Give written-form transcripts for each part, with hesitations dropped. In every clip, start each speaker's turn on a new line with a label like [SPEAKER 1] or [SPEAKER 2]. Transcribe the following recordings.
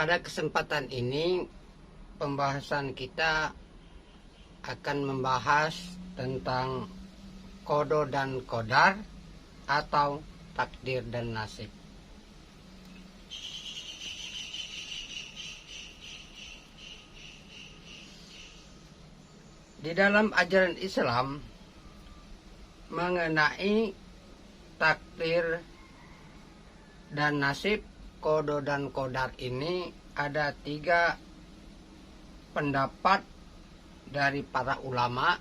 [SPEAKER 1] Pada kesempatan ini pembahasan kita akan membahas tentang qada dan qadar atau takdir dan nasib. Di dalam ajaran Islam mengenai takdir dan nasib, qada dan qadar ini ada 3 pendapat dari para ulama.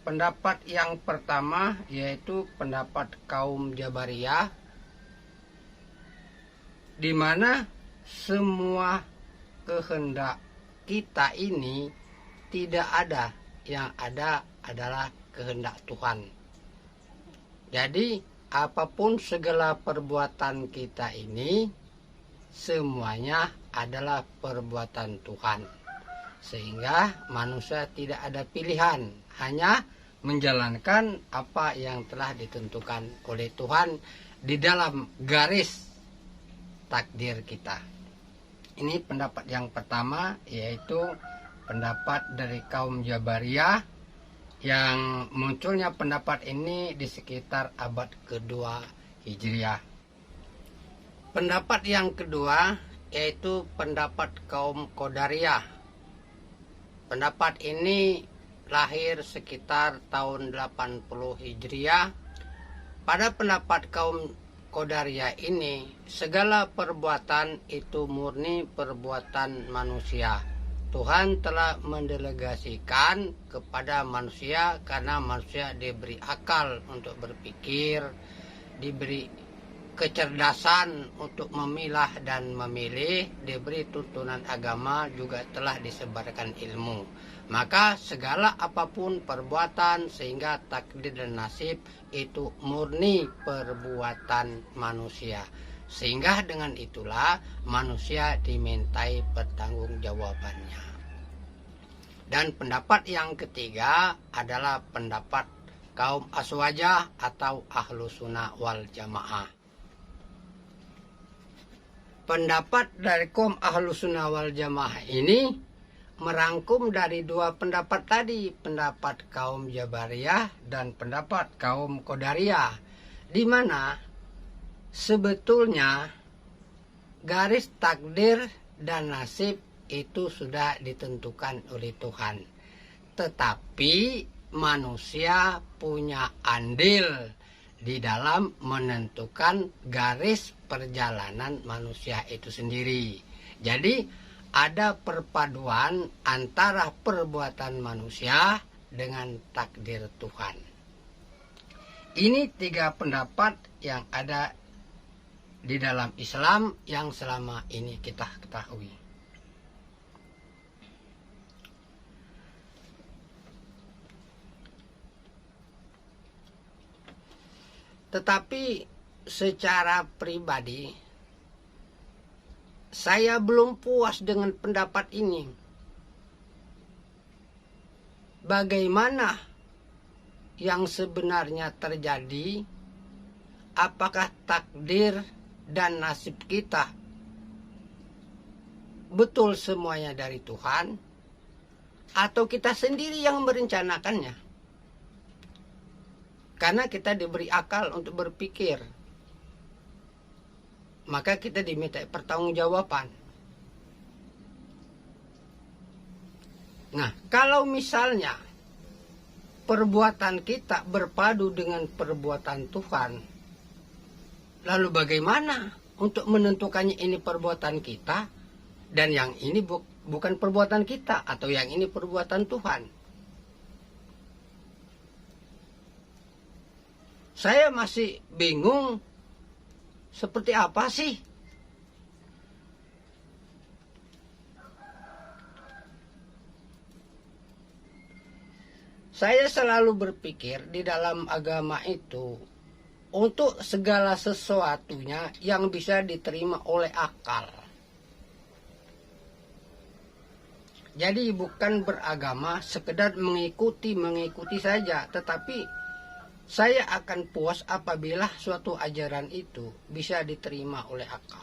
[SPEAKER 1] Pendapat yang pertama yaitu pendapat kaum Jabariyah, di mana semua kehendak kita ini tidak ada, yang ada adalah kehendak Tuhan. Jadi apapun segala perbuatan kita ini semuanya adalah perbuatan Tuhan, sehingga manusia tidak ada pilihan, hanya menjalankan apa yang telah ditentukan oleh Tuhan di dalam garis takdir kita. Ini pendapat yang pertama, yaitu pendapat dari kaum Jabariyah, yang munculnya pendapat ini di sekitar abad kedua Hijriah. Pendapat yang kedua yaitu pendapat kaum Qadariyah. Pendapat ini lahir sekitar tahun 80 Hijriah. Pada pendapat kaum Qadariyah ini, segala perbuatan itu murni perbuatan manusia. Tuhan telah mendelegasikan kepada manusia karena manusia diberi akal untuk berpikir, diberi kecerdasan untuk memilah dan memilih, diberi tuntunan agama, juga telah disebarkan ilmu. Maka segala apapun perbuatan sehingga takdir dan nasib itu murni perbuatan manusia. Sehingga dengan itulah manusia dimintai pertanggungjawabannya. Dan pendapat yang ketiga adalah pendapat kaum Aswajah atau Ahlu Sunnah wal Jamaah. Pendapat dari kaum Ahlu Sunnah wal Jamaah ini merangkum dari 2 pendapat tadi, pendapat kaum Jabariyah dan pendapat kaum Qadariyah, di mana sebetulnya garis takdir dan nasib itu sudah ditentukan oleh Tuhan. Tetapi manusia punya andil di dalam menentukan garis perjalanan manusia itu sendiri. Jadi ada perpaduan antara perbuatan manusia dengan takdir Tuhan. Ini 3 pendapat yang ada di dalam Islam yang selama ini kita ketahui. Tetapi secara pribadi saya belum puas dengan pendapat ini. Bagaimana yang sebenarnya terjadi? Apakah takdir dan nasib kita betul semuanya dari Tuhan, atau kita sendiri yang merencanakannya? Karena kita diberi akal untuk berpikir, maka kita diminta pertanggungjawaban. Nah, kalau misalnya perbuatan kita berpadu dengan perbuatan Tuhan, lalu bagaimana untuk menentukannya ini perbuatan kita dan yang ini bukan perbuatan kita, atau yang ini perbuatan Tuhan? Saya masih bingung, seperti apa sih? Saya selalu berpikir di dalam agama itu, untuk segala sesuatunya yang bisa diterima oleh akal. Jadi bukan beragama sekedar mengikuti saja, tetapi saya akan puas apabila suatu ajaran itu bisa diterima oleh akal.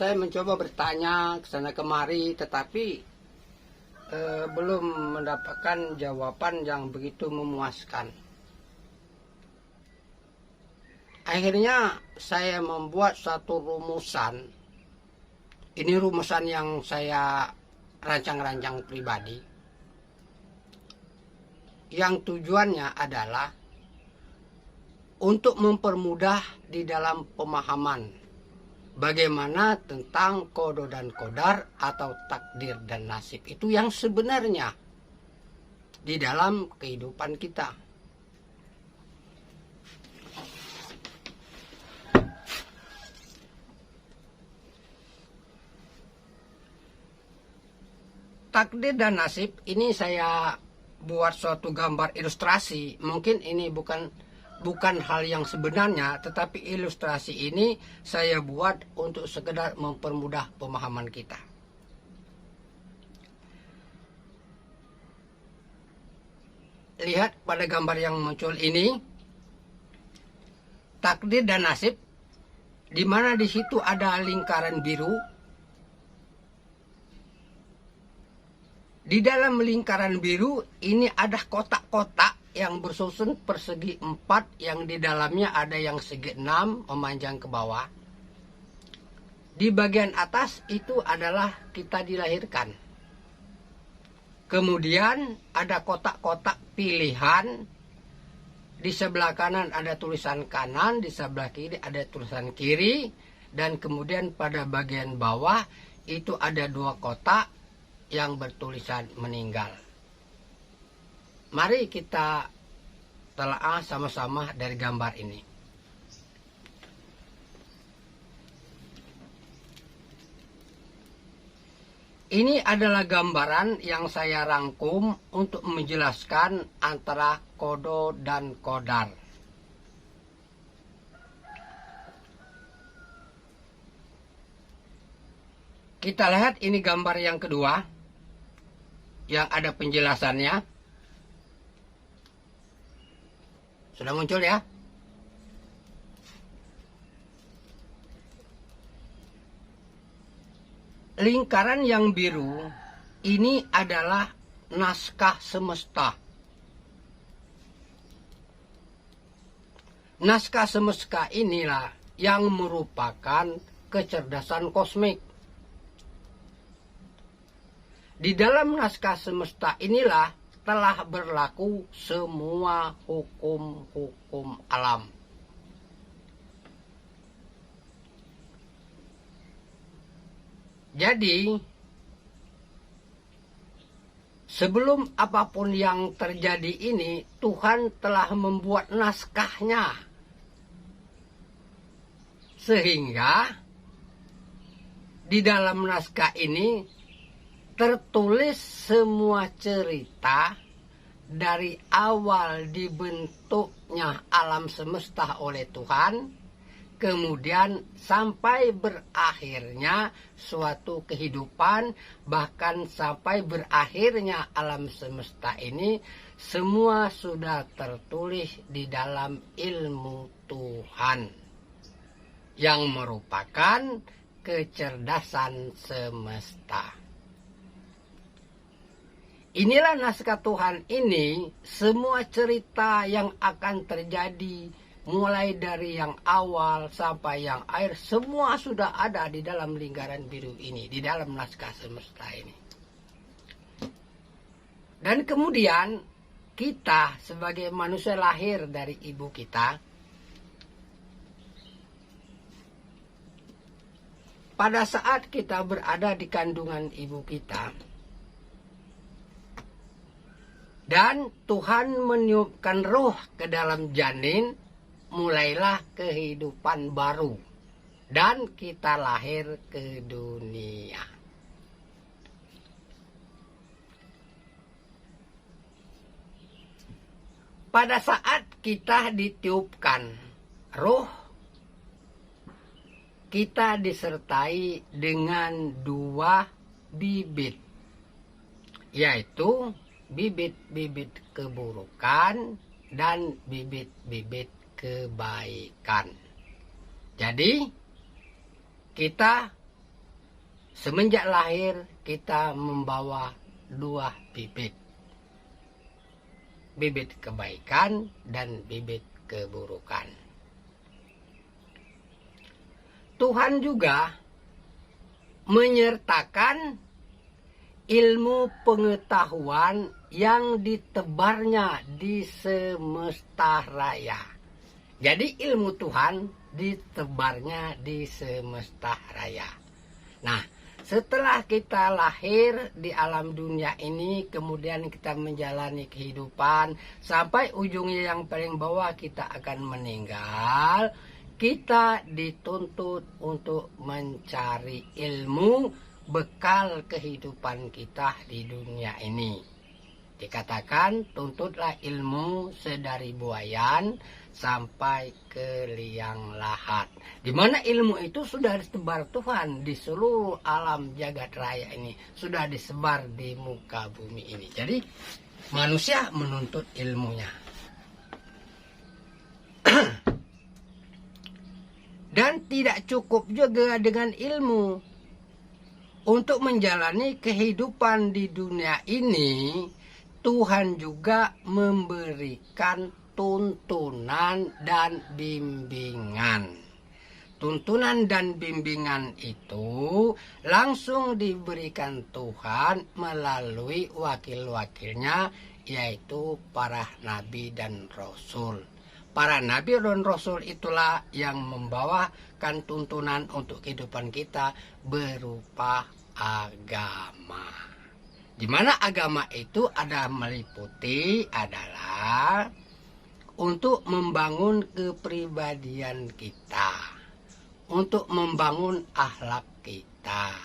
[SPEAKER 1] saya mencoba bertanya ke sana kemari, tetapi belum mendapatkan jawaban yang begitu memuaskan. Akhirnya saya membuat satu rumusan. Ini rumusan yang saya rancang-rancang pribadi. Yang tujuannya adalah untuk mempermudah di dalam pemahaman bagaimana tentang kodo dan kodar atau takdir dan nasib itu yang sebenarnya di dalam kehidupan kita. Takdir dan nasib ini saya buat suatu gambar ilustrasi. Mungkin ini bukan hal yang sebenarnya, tetapi ilustrasi ini saya buat untuk sekedar mempermudah pemahaman kita. Lihat pada gambar yang muncul ini, takdir dan nasib, di mana di situ ada lingkaran biru. Di dalam lingkaran biru ini ada kotak-kotak yang bersusun persegi 4, yang di dalamnya ada yang segi 6 memanjang ke bawah. Di bagian atas itu adalah kita dilahirkan. Kemudian ada kotak-kotak pilihan. Di sebelah kanan ada tulisan kanan, di sebelah kiri ada tulisan kiri. Dan kemudian pada bagian bawah itu ada 2 kotak yang bertulisan meninggal. Mari kita telaah sama-sama dari gambar ini. Ini adalah gambaran yang saya rangkum untuk menjelaskan antara kodo dan kodar. Kita lihat ini gambar yang kedua, yang ada penjelasannya. Sudah muncul ya? Lingkaran yang biru ini adalah naskah semesta. Naskah semesta inilah yang merupakan kecerdasan kosmik. Di dalam naskah semesta inilah telah berlaku semua hukum-hukum alam. Jadi, sebelum apapun yang terjadi ini, Tuhan telah membuat naskahnya. Sehingga di dalam naskah ini tertulis semua cerita dari awal dibentuknya alam semesta oleh Tuhan, kemudian sampai berakhirnya suatu kehidupan, bahkan sampai berakhirnya alam semesta ini, semua sudah tertulis di dalam ilmu Tuhan yang merupakan kecerdasan semesta. Inilah naskah Tuhan ini, semua cerita yang akan terjadi mulai dari yang awal sampai yang akhir, semua sudah ada di dalam lingkaran biru ini, di dalam naskah semesta ini. Dan kemudian kita sebagai manusia lahir dari ibu kita, pada saat kita berada di kandungan ibu kita, dan Tuhan meniupkan roh ke dalam janin, mulailah kehidupan baru. Dan kita lahir ke dunia. Pada saat kita ditiupkan roh, kita disertai dengan 2 bibit, yaitu bibit-bibit keburukan dan bibit-bibit kebaikan. Jadi kita Semenjak lahir kita membawa 2 bibit. Bibit kebaikan dan bibit keburukan. Tuhan juga menyertakan ilmu pengetahuan yang ditebarnya di semesta raya. Jadi ilmu Tuhan ditebarnya di semesta raya. Nah, setelah kita lahir di alam dunia ini, kemudian kita menjalani kehidupan, sampai ujungnya yang paling bawah kita akan meninggal, kita dituntut untuk mencari ilmu bekal kehidupan kita di dunia ini. Dikatakan tuntutlah ilmu sedari buayan sampai ke liang lahat. Di mana ilmu itu sudah disebar Tuhan di seluruh alam jagat raya ini, sudah disebar di muka bumi ini. Jadi manusia menuntut ilmunya. Dan tidak cukup juga dengan ilmu. Untuk menjalani kehidupan di dunia ini, Tuhan juga memberikan tuntunan dan bimbingan. Tuntunan dan bimbingan itu langsung diberikan Tuhan melalui wakil-wakilnya, yaitu para nabi dan rasul. Para nabi dan rasul itulah yang membawakan tuntunan untuk kehidupan kita berupa agama. Di mana agama itu ada meliputi adalah untuk membangun kepribadian kita, untuk membangun akhlak kita,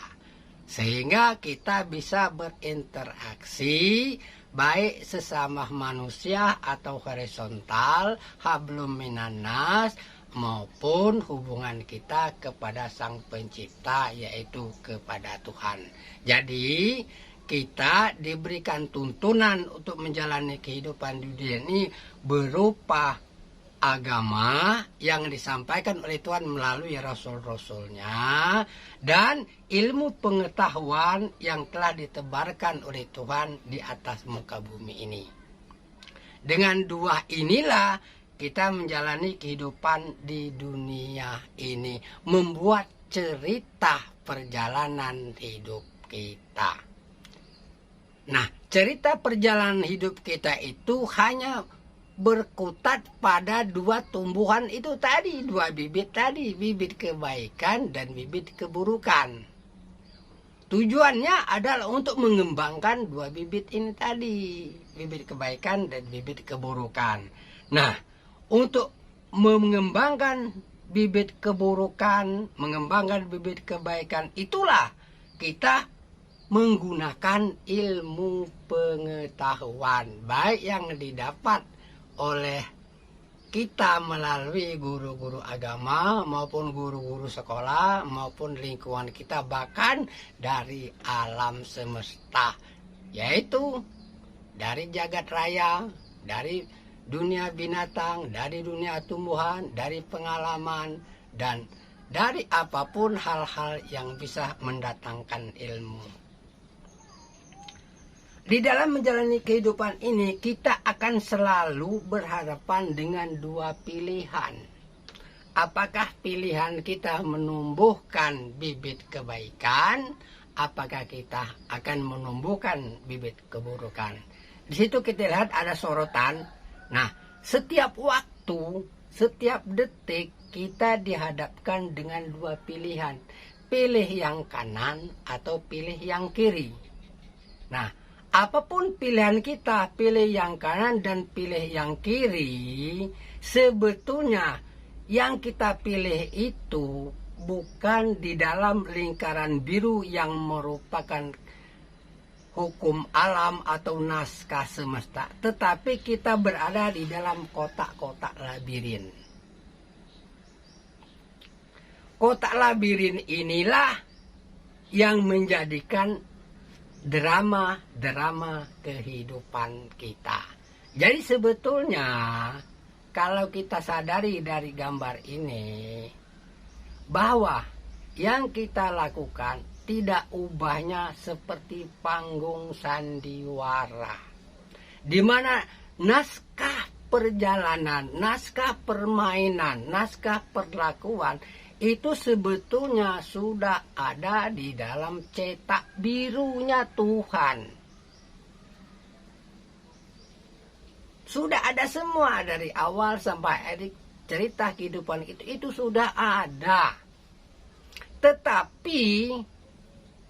[SPEAKER 1] sehingga kita bisa berinteraksi baik sesama manusia atau horizontal, hablum minannas, maupun hubungan kita kepada Sang Pencipta, yaitu kepada Tuhan. Jadi kita diberikan tuntunan untuk menjalani kehidupan di dunia ini berupa agama yang disampaikan oleh Tuhan melalui rasul-rasulnya, dan ilmu pengetahuan yang telah ditebarkan oleh Tuhan di atas muka bumi ini. Dengan 2 inilah kita menjalani kehidupan di dunia ini, membuat cerita perjalanan hidup kita. Nah, cerita perjalanan hidup kita itu hanya berkutat pada 2 tumbuhan itu tadi, 2 bibit tadi, bibit kebaikan dan bibit keburukan. Tujuannya adalah untuk mengembangkan 2 bibit ini tadi, bibit kebaikan dan bibit keburukan. Nah, untuk mengembangkan bibit keburukan, mengembangkan bibit kebaikan, itulah kita menggunakan ilmu pengetahuan, baik yang didapat oleh kita melalui guru-guru agama maupun guru-guru sekolah maupun lingkungan kita, bahkan dari alam semesta, yaitu dari jagat raya, dari dunia binatang, dari dunia tumbuhan, dari pengalaman, dan dari apapun hal-hal yang bisa mendatangkan ilmu. Di dalam menjalani kehidupan ini, kita akan selalu berhadapan dengan 2 pilihan. Apakah pilihan kita menumbuhkan bibit kebaikan, apakah kita akan menumbuhkan bibit keburukan. Di situ kita lihat ada sorotan. Nah, setiap waktu, setiap detik kita dihadapkan dengan 2 pilihan. Pilih yang kanan atau pilih yang kiri. Nah, apapun pilihan kita, pilih yang kanan dan pilih yang kiri, sebetulnya yang kita pilih itu bukan di dalam lingkaran biru yang merupakan hukum alam atau naskah semesta, tetapi kita berada di dalam kotak-kotak labirin. Kotak labirin inilah yang menjadikan drama-drama kehidupan kita. Jadi sebetulnya kalau kita sadari dari gambar ini bahwa yang kita lakukan tidak ubahnya seperti panggung sandiwara, di mana naskah perjalanan, naskah permainan, naskah perlakuan itu sebetulnya sudah ada di dalam cetak birunya Tuhan. Sudah ada semua dari awal sampai akhir cerita kehidupan itu sudah ada. Tetapi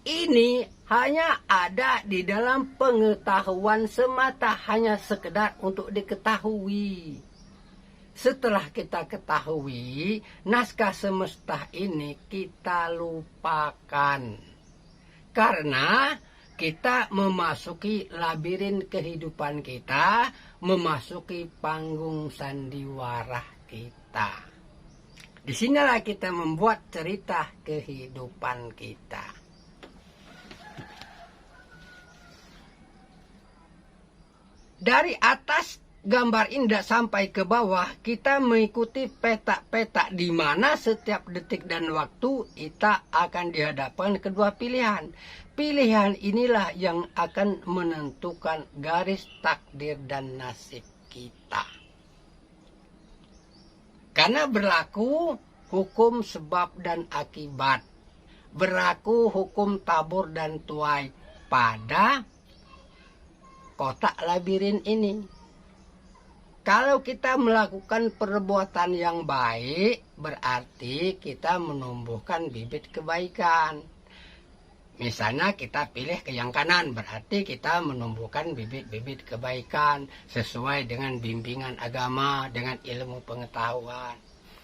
[SPEAKER 1] ini hanya ada di dalam pengetahuan semata, hanya sekedar untuk diketahui. Setelah kita ketahui, naskah semesta ini kita lupakan. Karena kita memasuki labirin kehidupan kita, memasuki panggung sandiwara kita. Disinilah kita membuat cerita kehidupan kita. Dari atas gambar indah sampai ke bawah, kita mengikuti peta-peta di mana setiap detik dan waktu kita akan dihadapkan kedua pilihan. Pilihan inilah yang akan menentukan garis takdir dan nasib kita. Karena berlaku hukum sebab dan akibat, berlaku hukum tabur dan tuai pada kotak labirin ini. Kalau kita melakukan perbuatan yang baik, berarti kita menumbuhkan bibit kebaikan. Misalnya kita pilih ke yang kanan, berarti kita menumbuhkan bibit-bibit kebaikan sesuai dengan bimbingan agama, dengan ilmu pengetahuan.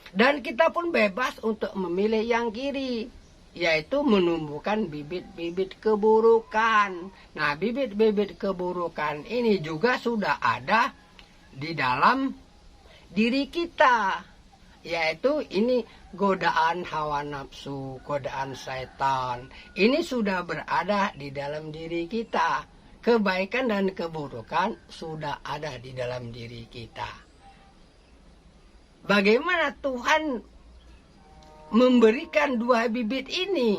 [SPEAKER 1] Dan kita pun bebas untuk memilih yang kiri, yaitu menumbuhkan bibit-bibit keburukan. Nah, bibit-bibit keburukan ini juga sudah ada di dalam diri kita, yaitu ini godaan hawa nafsu, godaan setan. Ini sudah berada di dalam diri kita. Kebaikan dan keburukan sudah ada di dalam diri kita. Bagaimana Tuhan memberikan dua bibit ini?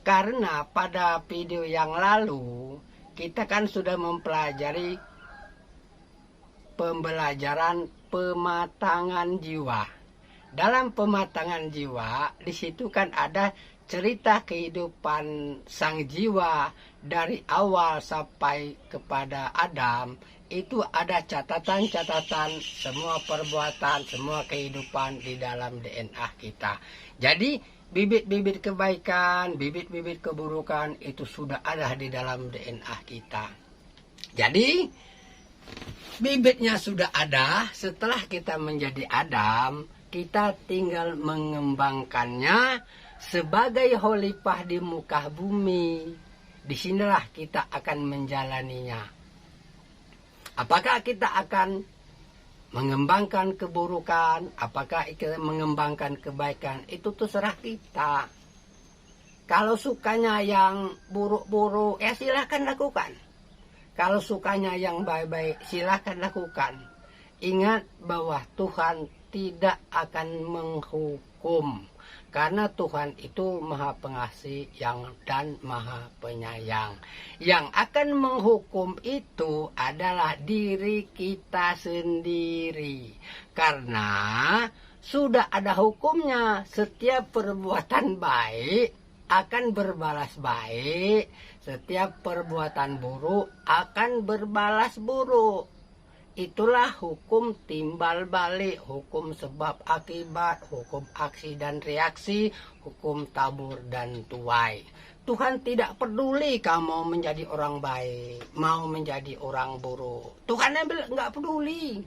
[SPEAKER 1] Karena pada video yang lalu kita kan sudah mempelajari pembelajaran pematangan jiwa. Dalam pematangan jiwa, di situ kan ada cerita kehidupan sang jiwa dari awal sampai kepada Adam. Itu ada catatan-catatan semua perbuatan, semua kehidupan di dalam DNA kita. Jadi bibit-bibit kebaikan, bibit-bibit keburukan itu sudah ada di dalam DNA kita. Jadi bibitnya sudah ada. Setelah kita menjadi Adam, kita tinggal mengembangkannya sebagai khalifah di muka bumi. Disinilah kita akan menjalaninya. Apakah kita akan mengembangkan keburukan, apakah kita mengembangkan kebaikan, itu terserah kita. Kalau sukanya yang buruk-buruk, ya silahkan lakukan. Kalau sukanya yang baik-baik, silahkan lakukan. Ingat bahwa Tuhan tidak akan menghukum. Karena Tuhan itu maha pengasih dan maha penyayang. Yang akan menghukum itu adalah diri kita sendiri. Karena sudah ada hukumnya. Setiap perbuatan baik akan berbalas baik. Setiap perbuatan buruk akan berbalas buruk. Itulah hukum timbal balik, hukum sebab akibat, hukum aksi dan reaksi, hukum tabur dan tuai. Tuhan tidak peduli kamu mau menjadi orang baik, mau menjadi orang buruk. Tuhan nggak peduli.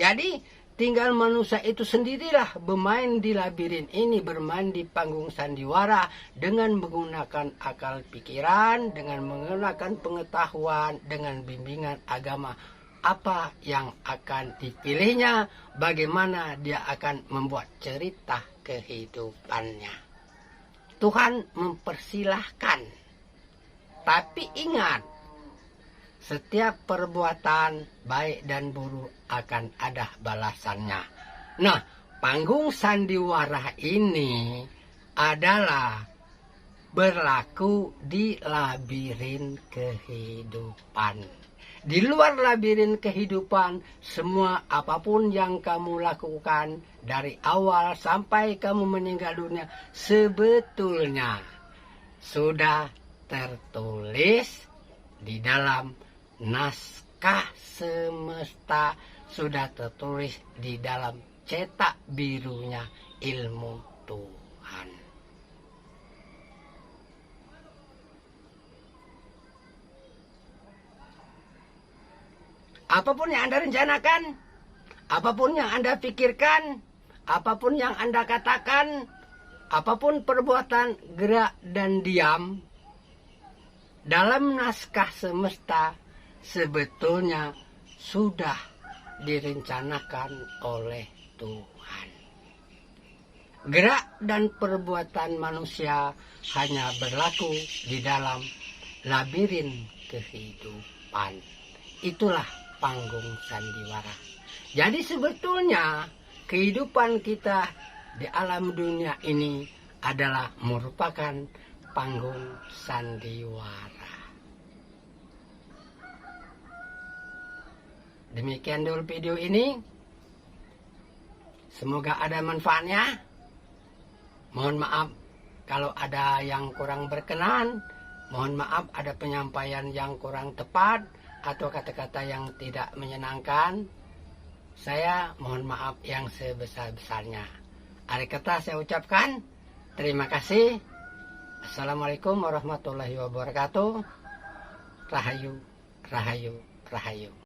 [SPEAKER 1] Jadi tinggal manusia itu sendirilah bermain di labirin ini, bermain di panggung sandiwara dengan menggunakan akal pikiran, dengan menggunakan pengetahuan, dengan bimbingan agama. Apa yang akan dipilihnya, bagaimana dia akan membuat cerita kehidupannya. Tuhan mempersilahkan. Tapi ingat, setiap perbuatan baik dan buruk akan ada balasannya. Nah, panggung sandiwara ini adalah berlaku di labirin kehidupan. Di luar labirin kehidupan, semua apapun yang kamu lakukan dari awal sampai kamu meninggal dunia sebetulnya sudah tertulis di dalam naskah semesta, sudah tertulis di dalam cetak birunya ilmu Tuhan. Apapun yang Anda rencanakan, apapun yang Anda pikirkan, apapun yang Anda katakan, apapun perbuatan, gerak, dan diam, dalam naskah semesta sebetulnya sudah direncanakan oleh Tuhan. Gerak dan perbuatan manusia hanya berlaku di dalam labirin kehidupan. Itulah panggung sandiwara. Jadi sebetulnya kehidupan kita di alam dunia ini adalah merupakan panggung sandiwara. Demikian dulu video ini. Semoga ada manfaatnya. Mohon maaf kalau ada yang kurang berkenan. Mohon maaf ada penyampaian yang kurang tepat atau kata-kata yang tidak menyenangkan. Saya mohon maaf yang sebesar-besarnya. Akhir kata saya ucapkan terima kasih. Assalamualaikum warahmatullahi wabarakatuh. Rahayu, rahayu, rahayu.